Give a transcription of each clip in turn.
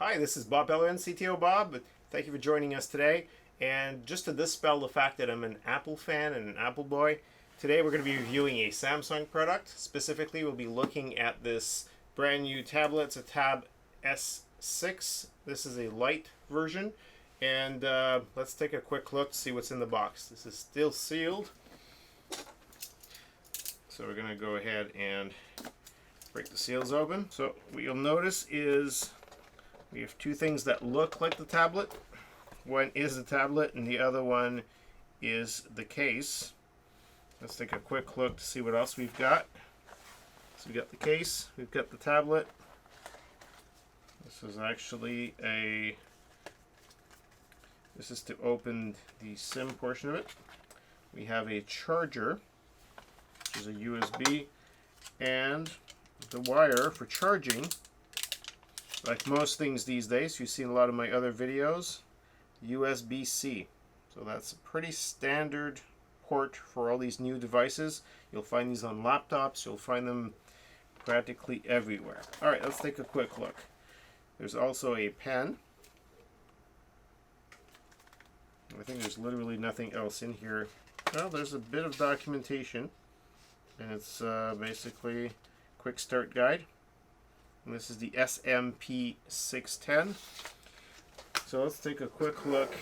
Hi, this is Bob Pellerin, CTO Bob. Thank you for joining us today. And just to dispel the fact that I'm an Apple fan and an Apple boy, today we're going to be reviewing a Samsung product. Specifically, we'll be looking at this brand new tablet. It's a Tab S6. This is a Lite version. And let's take a quick look to see what's in the box. This is still sealed. So we're going to go ahead and break the seals open. So what you'll notice is we have two things that look like the tablet. One is the tablet and the other one is the case. Let's take a quick look to see what else we've got. So we've got the case, we've got the tablet. This is actually this is to open the SIM portion of it. We have a charger, which is a USB, and the wire for charging. Like most things these days, you've seen a lot of my other videos, USB-C. So that's a pretty standard port for all these new devices. You'll find these on laptops, you'll find them practically everywhere. Alright, let's take a quick look. There's also a pen. I think there's literally nothing else in here. Well, there's a bit of documentation, and it's basically quick start guide. And this is the SMP610. So let's take a quick look,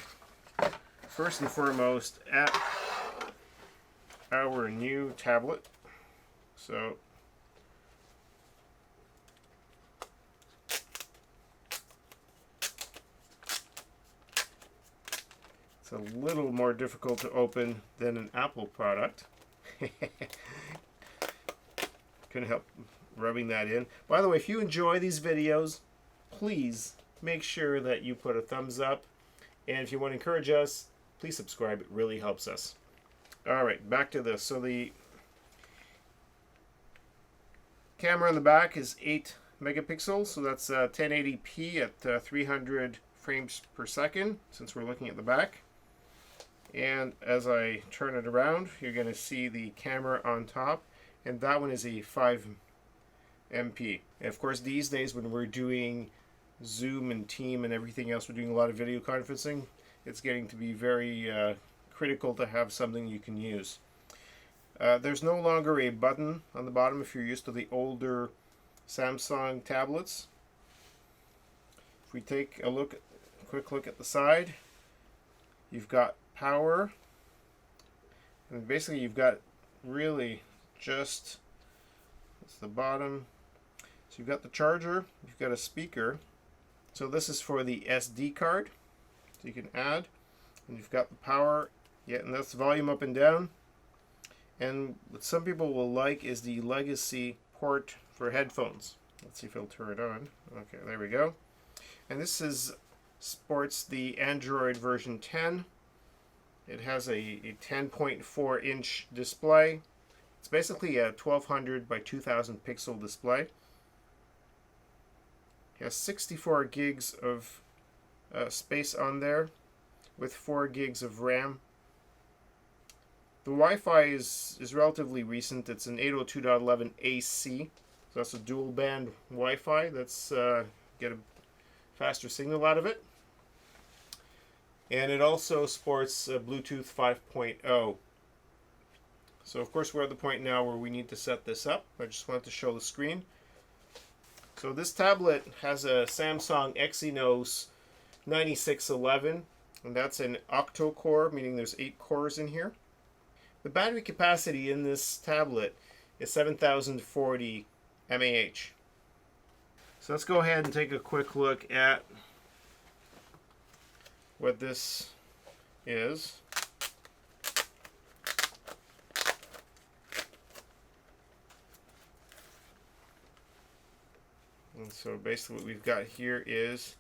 first and foremost, at our new tablet. So it's a little more difficult to open than an Apple product. Couldn't help rubbing that in. By the way, if you enjoy these videos, please make sure that you put a thumbs up. And if you want to encourage us, please subscribe. It really helps us. Alright, back to this. So the camera in the back is 8 megapixels. So that's 1080p at 300 frames per second, since we're looking at the back. And as I turn it around, you're going to see the camera on top. And that one is a 5 MP. And of course, these days when we're doing Zoom and Team and everything else, we're doing a lot of video conferencing, it's getting to be very critical to have something you can use. There's no longer a button on the bottom if you're used to the older Samsung tablets. If we take a quick look at the side, you've got power, and basically you've got really just, that's the bottom. So you've got the charger, you've got a speaker. So this is for the SD card, so you can add, and you've got the power, yeah, and that's volume up and down. And what some people will like is the legacy port for headphones. Let's see if it'll turn it on. Okay, there we go. And this sports the Android version 10. It has a 10.4 inch display. It's basically a 1200 by 2000 pixel display. It has 64 gigs of space on there with 4 gigs of RAM. The Wi-Fi is relatively recent. It's an 802.11 AC. So that's a dual band Wi-Fi. That's get a faster signal out of it. And it also sports Bluetooth 5.0. So of course we're at the point now where we need to set this up. I just wanted to show the screen. So this tablet has a Samsung Exynos 9611, and that's an octo-core, meaning there's 8 cores in here. The battery capacity in this tablet is 7040 mAh. So let's go ahead and take a quick look at what this is. And so basically what we've got here is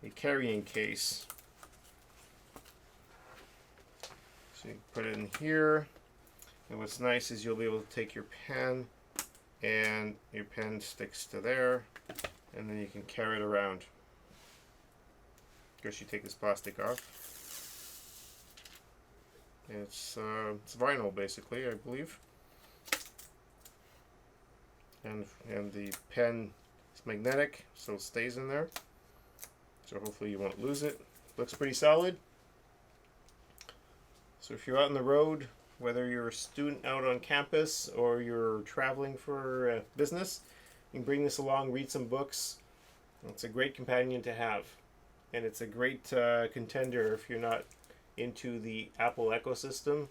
a carrying case. So you put it in here, and what's nice is you'll be able to take your pen, and your pen sticks to there, and then you can carry it around. Of course, you take this plastic off. It's vinyl basically, I believe. And the pen It's magnetic, so it stays in there. So hopefully you won't lose it. Looks pretty solid. So if you're out on the road, whether you're a student out on campus or you're traveling for business, you can bring this along, read some books. It's a great companion to have. And it's a great contender if you're not into the Apple ecosystem.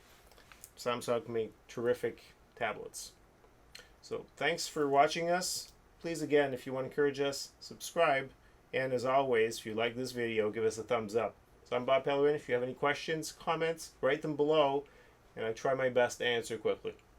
Samsung can make terrific tablets. So thanks for watching us. Please, again, if you want to encourage us, subscribe. And as always, if you like this video, give us a thumbs up. So I'm Bob Pellerin. If you have any questions, comments, write them below, and I try my best to answer quickly.